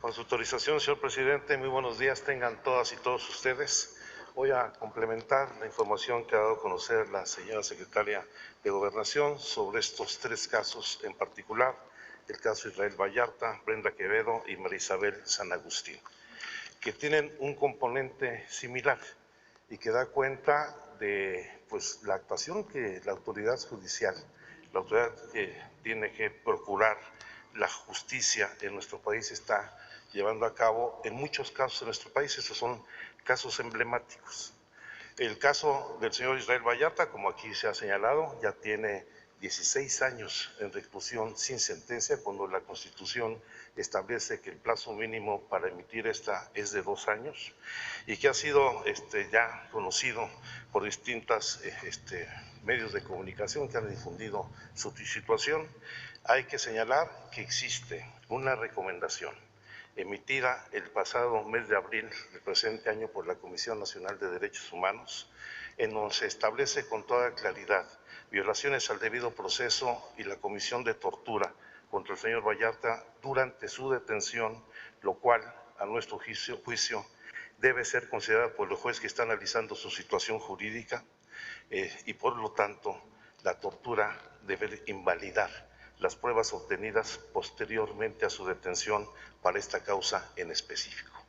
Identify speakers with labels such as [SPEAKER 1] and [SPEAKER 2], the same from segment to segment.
[SPEAKER 1] Con su autorización, señor presidente, muy buenos días tengan todas y todos ustedes. Voy a complementar la información que ha dado a conocer la señora secretaria de Gobernación sobre estos tres casos en particular, el caso Israel Vallarta, Brenda Quevedo y María Isabel San Agustín, que tienen un componente similar y que da cuenta de la actuación que la autoridad judicial, la autoridad que tiene que procurar la justicia en nuestro país está llevando a cabo en muchos casos en nuestro país. Estos son casos emblemáticos. El caso del señor Israel Vallarta, como aquí se ha señalado, ya tiene 16 años en reclusión sin sentencia, cuando la Constitución establece que el plazo mínimo para emitir esta es de 2 años, y que ha sido ya conocido por distintos medios de comunicación que han difundido su situación. Hay que señalar que existe una recomendación emitida el pasado mes de abril del presente año por la Comisión Nacional de Derechos Humanos, en donde se establece con toda claridad violaciones al debido proceso y la comisión de tortura contra el señor Vallarta durante su detención, lo cual, a nuestro juicio debe ser considerado por el juez que está analizando su situación jurídica y por lo tanto la tortura debe invalidar las pruebas obtenidas posteriormente a su detención para esta causa en específico.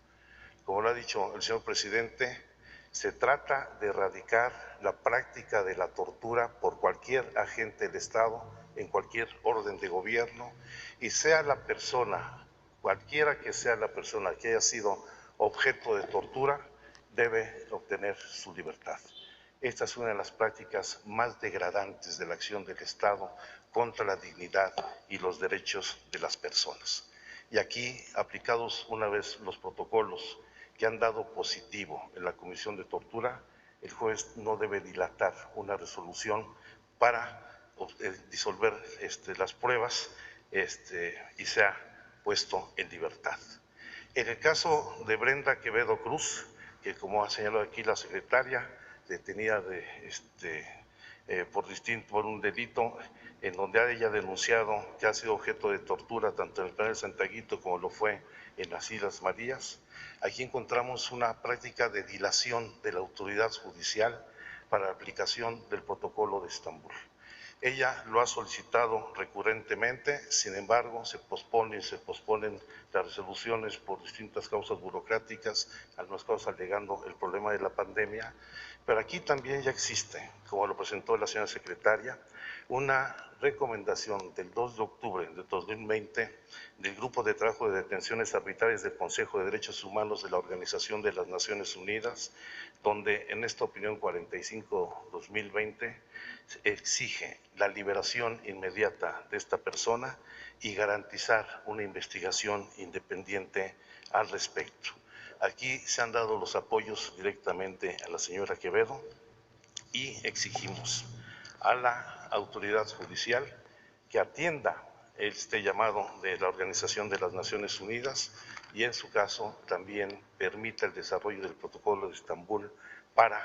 [SPEAKER 1] Como lo ha dicho el señor presidente, se trata de erradicar la práctica de la tortura por cualquier agente del Estado, en cualquier orden de gobierno, y sea la persona, cualquiera que sea la persona que haya sido objeto de tortura, debe obtener su libertad. Esta es una de las prácticas más degradantes de la acción del Estado contra la dignidad y los derechos de las personas. Y aquí, aplicados una vez los protocolos que han dado positivo en la comisión de tortura, el juez no debe dilatar una resolución para disolver las pruebas y sea puesto en libertad. En el caso de Brenda Quevedo Cruz, que como ha señalado aquí la secretaria, detenida por un delito en donde ella ha denunciado que ha sido objeto de tortura tanto en el penal de Santiaguito como lo fue en las Islas Marías. Aquí encontramos una práctica de dilación de la autoridad judicial para la aplicación del protocolo de Estambul. Ella lo ha solicitado recurrentemente, sin embargo, se posponen las resoluciones por distintas causas burocráticas, algunas causas alegando el problema de la pandemia, pero aquí también ya existe, como lo presentó la señora secretaria, una recomendación del 2 de octubre de 2020 del Grupo de Trabajo de Detenciones Arbitrarias del Consejo de Derechos Humanos de la Organización de las Naciones Unidas, donde en esta opinión 45/2020 exige la liberación inmediata de esta persona y garantizar una investigación independiente al respecto. Aquí se han dado los apoyos directamente a la señora Quevedo y exigimos a la autoridad judicial que atienda este llamado de la Organización de las Naciones Unidas y en su caso también permita el desarrollo del protocolo de Estambul para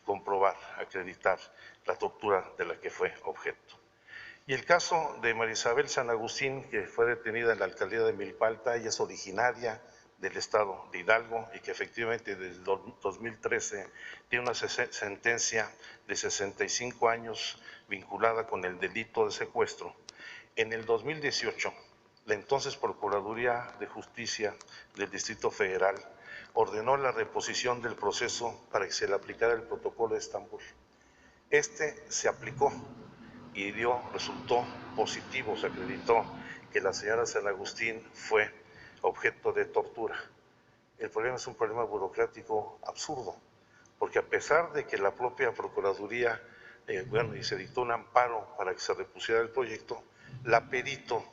[SPEAKER 1] comprobar, acreditar la tortura de la que fue objeto. Y el caso de María Isabel San Agustín, que fue detenida en la alcaldía de Milpalta, ella es originaria del estado de Hidalgo y que efectivamente desde 2013 tiene una sentencia de 65 años vinculada con el delito de secuestro. En el 2018, la entonces Procuraduría de Justicia del Distrito Federal ordenó la reposición del proceso para que se le aplicara el protocolo de Estambul. Se aplicó y resultó positivo, se acreditó que la señora San Agustín fue objeto de tortura. El problema es un problema burocrático absurdo, porque a pesar de que la propia Procuraduría, y se dictó un amparo para que se repusiera el proyecto, la perito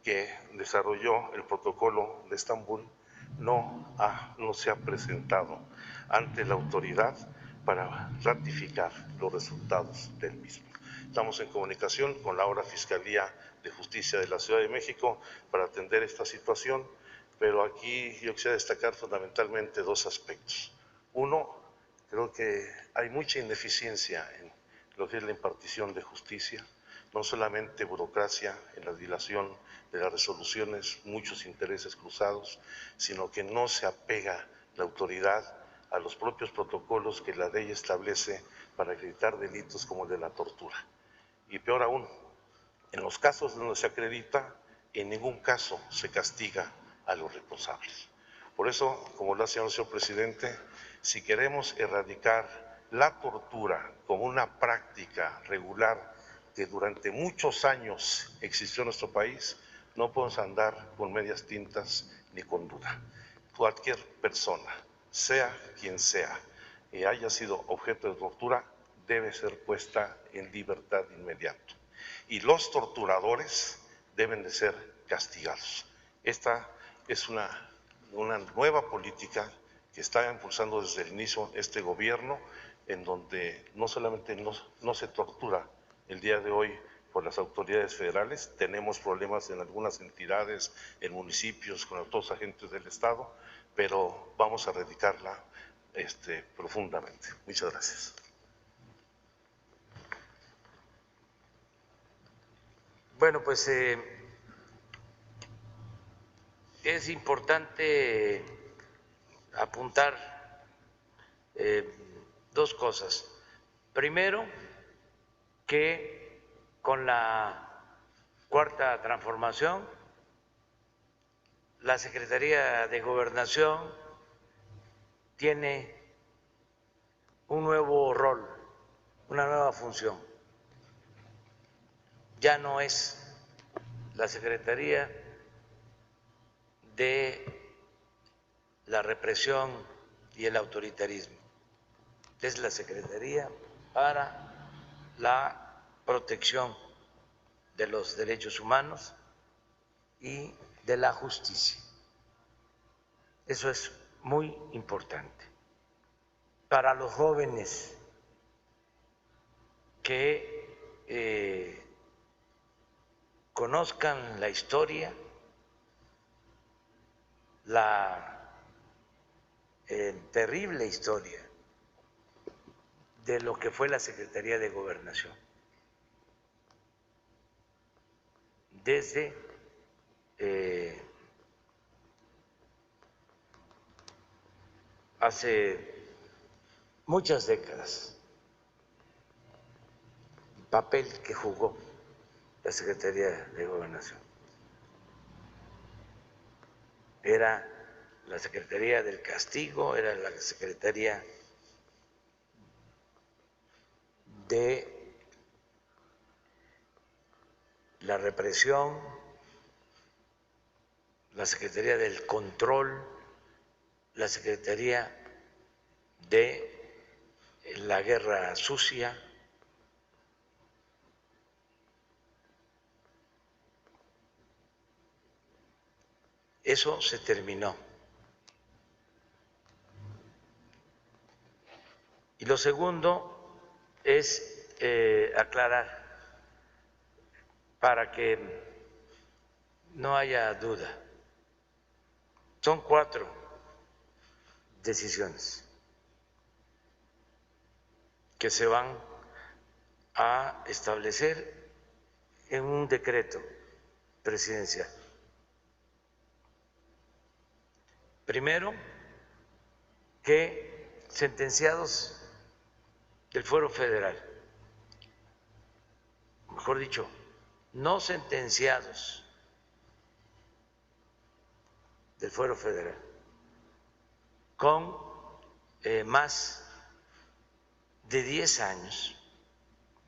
[SPEAKER 1] que desarrolló el protocolo de Estambul no se ha presentado ante la autoridad para ratificar los resultados del mismo. Estamos en comunicación con la ahora Fiscalía de Justicia de la Ciudad de México para atender esta situación, pero aquí yo quisiera destacar fundamentalmente dos aspectos. Uno, creo que hay mucha ineficiencia en lo que es la impartición de justicia. no solamente burocracia en la dilación de las resoluciones, muchos intereses cruzados, sino que no se apega la autoridad a los propios protocolos que la ley establece para acreditar delitos como el de la tortura. Y peor aún, en los casos donde se acredita, en ningún caso se castiga a los responsables. Por eso, como lo ha señalado el señor presidente, si queremos erradicar la tortura como una práctica regular que durante muchos años existió en nuestro país, no podemos andar con medias tintas ni con duda. Cualquier persona, sea quien sea, y haya sido objeto de tortura, debe ser puesta en libertad de inmediato. Y los torturadores deben de ser castigados. Esta es una nueva política que está impulsando desde el inicio este gobierno, en donde no solamente no se tortura el día de hoy por las autoridades federales, tenemos problemas en algunas entidades, en municipios, con otros agentes del Estado, pero vamos a erradicarla profundamente. Muchas gracias.
[SPEAKER 2] Bueno, pues es importante apuntar dos cosas. Primero, que con la Cuarta Transformación, la Secretaría de Gobernación tiene un nuevo rol, una nueva función. Ya no es la Secretaría de la represión y el autoritarismo, es la Secretaría para la protección de los derechos humanos y de la justicia. Eso es muy importante. Para los jóvenes que conozcan la historia, la terrible historia de lo que fue la Secretaría de Gobernación. Desde hace muchas décadas, el papel que jugó la Secretaría de Gobernación. Era la Secretaría del Castigo, era la Secretaría de la Represión, la Secretaría del Control, la Secretaría de la Guerra Sucia. Eso se terminó. Y lo segundo es aclarar, para que no haya duda, son 4 decisiones que se van a establecer en un decreto presidencial. Primero, que sentenciados del Fuero Federal, mejor dicho, no sentenciados del Fuero Federal, con más de 10 años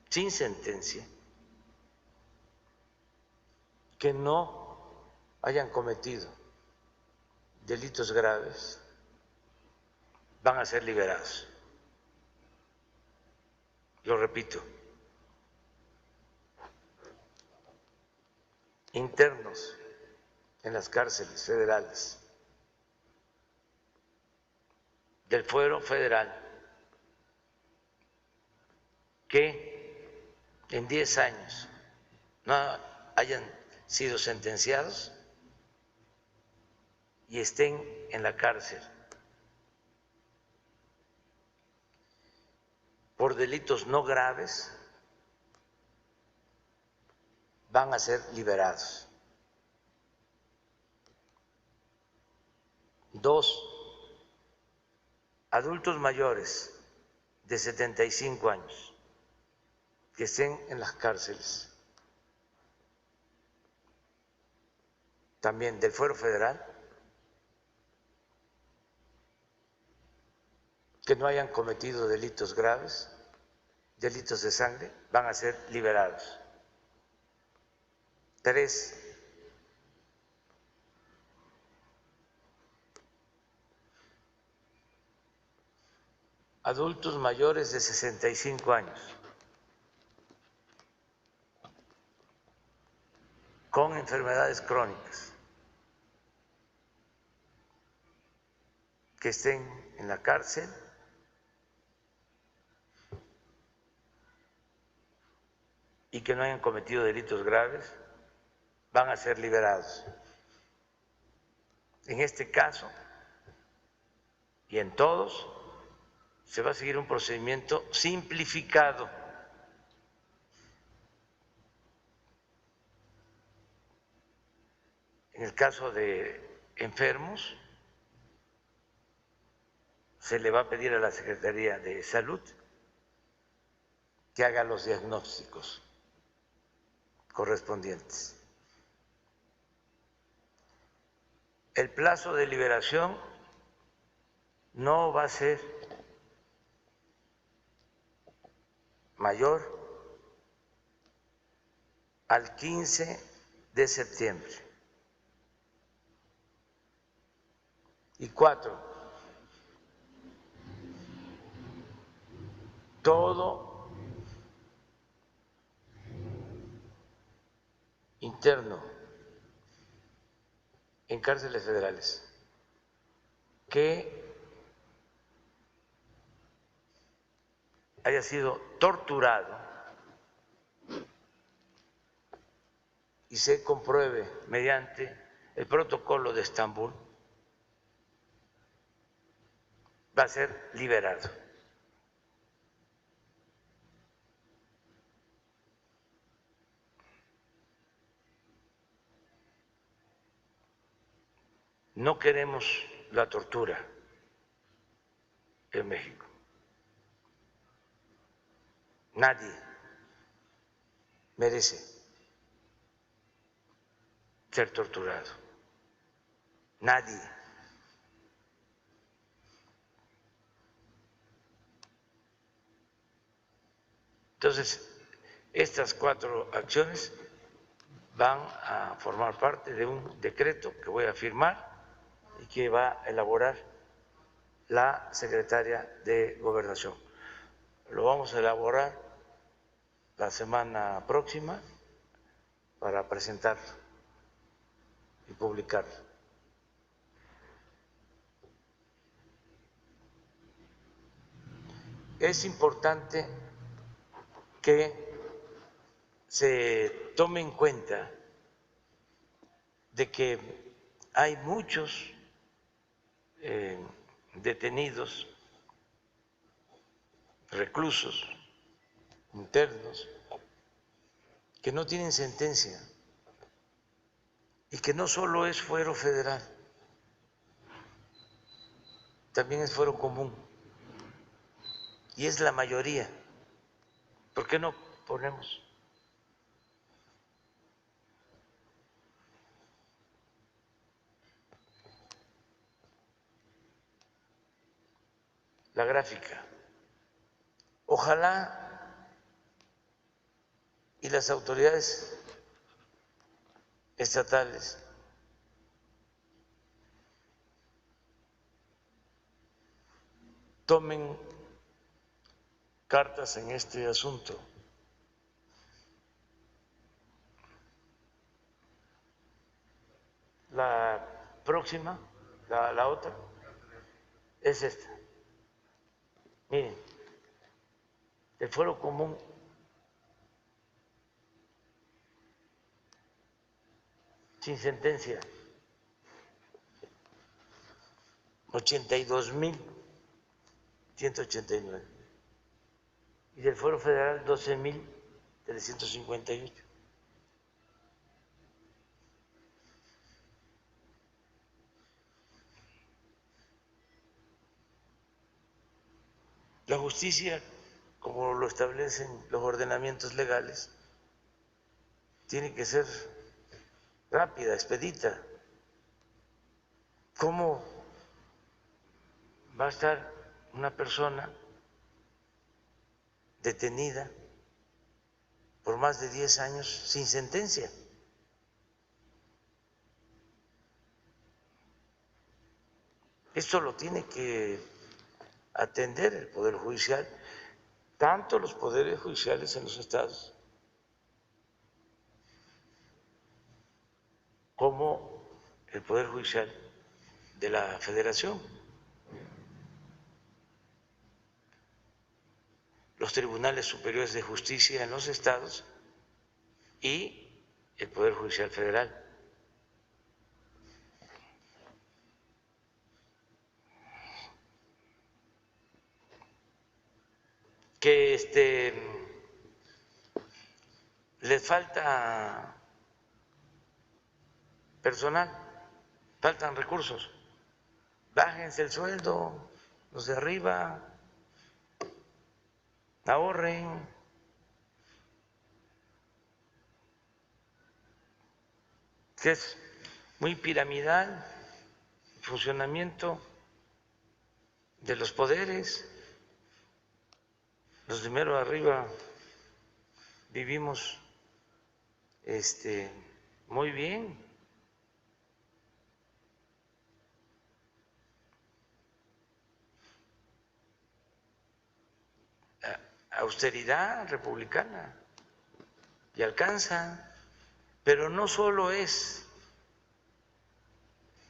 [SPEAKER 2] sin sentencia, que no hayan cometido delitos graves, van a ser liberados. Lo repito, internos en las cárceles federales del Fuero Federal que en 10 años no hayan sido sentenciados y estén en la cárcel por delitos no graves, van a ser liberados. 2, adultos mayores de 75 años que estén en las cárceles, también del Fuero Federal, que no hayan cometido delitos graves, delitos de sangre, van a ser liberados. 3, adultos mayores de 65 años con enfermedades crónicas que estén en la cárcel y que no hayan cometido delitos graves, van a ser liberados. En este caso y en todos, se va a seguir un procedimiento simplificado. En el caso de enfermos, se le va a pedir a la Secretaría de Salud que haga los diagnósticos correspondientes. El plazo de liberación no va a ser mayor al 15 de septiembre. Y 4, todo interno en cárceles federales que haya sido torturado y se compruebe mediante el protocolo de Estambul, va a ser liberado. No queremos la tortura en México. Nadie merece ser torturado. Nadie. Entonces, estas 4 acciones van a formar parte de un decreto que voy a firmar y que va a elaborar la secretaria de Gobernación. Lo vamos a elaborar la semana próxima para presentarlo y publicarlo. Es importante que se tome en cuenta de que hay muchos detenidos, reclusos internos, que no tienen sentencia y que no solo es fuero federal, también es fuero común y es la mayoría. ¿Por qué no ponemos la gráfica? Ojalá y las autoridades estatales tomen cartas en este asunto. La próxima, la otra, es esta. Miren, el fuero común sin sentencia, 82.189, y del fuero federal 12.358. La justicia, como lo establecen los ordenamientos legales, tiene que ser rápida, expedita. ¿Cómo va a estar una persona detenida por más de 10 años sin sentencia? Esto lo tiene que atender el Poder Judicial, tanto los poderes judiciales en los estados como el Poder Judicial de la Federación. Los tribunales superiores de justicia en los estados y el Poder Judicial Federal. Que les falta personal, faltan recursos. Bájense el sueldo, los de arriba, ahorren. Que es muy piramidal el funcionamiento de los poderes. Los de mero arriba vivimos muy bien. Austeridad republicana y alcanza, pero no solo es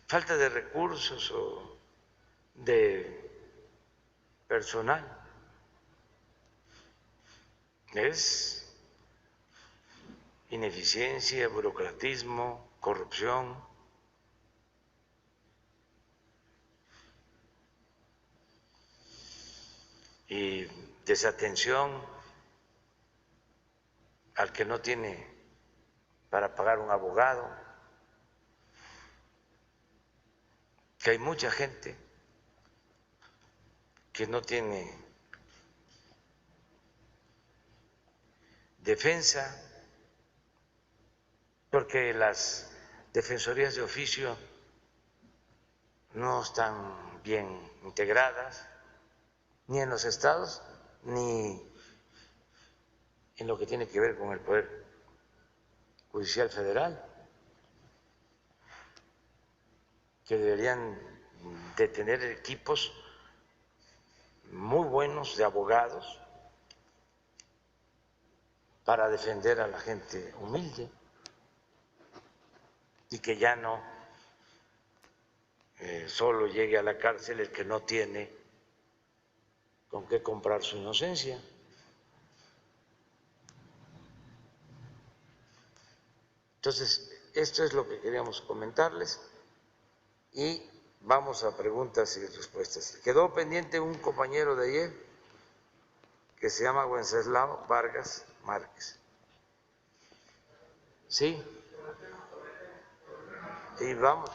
[SPEAKER 2] falta de recursos o de personal, es ineficiencia, burocratismo, corrupción. Y desatención al que no tiene para pagar un abogado, que hay mucha gente que no tiene defensa, porque las defensorías de oficio no están bien integradas, ni en los estados, ni en lo que tiene que ver con el Poder Judicial Federal, que deberían de tener equipos muy buenos de abogados para defender a la gente humilde y que ya no solo llegue a la cárcel el que no tiene con qué comprar su inocencia. Entonces, esto es lo que queríamos comentarles y vamos a preguntas y respuestas. Quedó pendiente un compañero de ayer que se llama Wenceslao Vargas Márquez. Sí. Y vamos.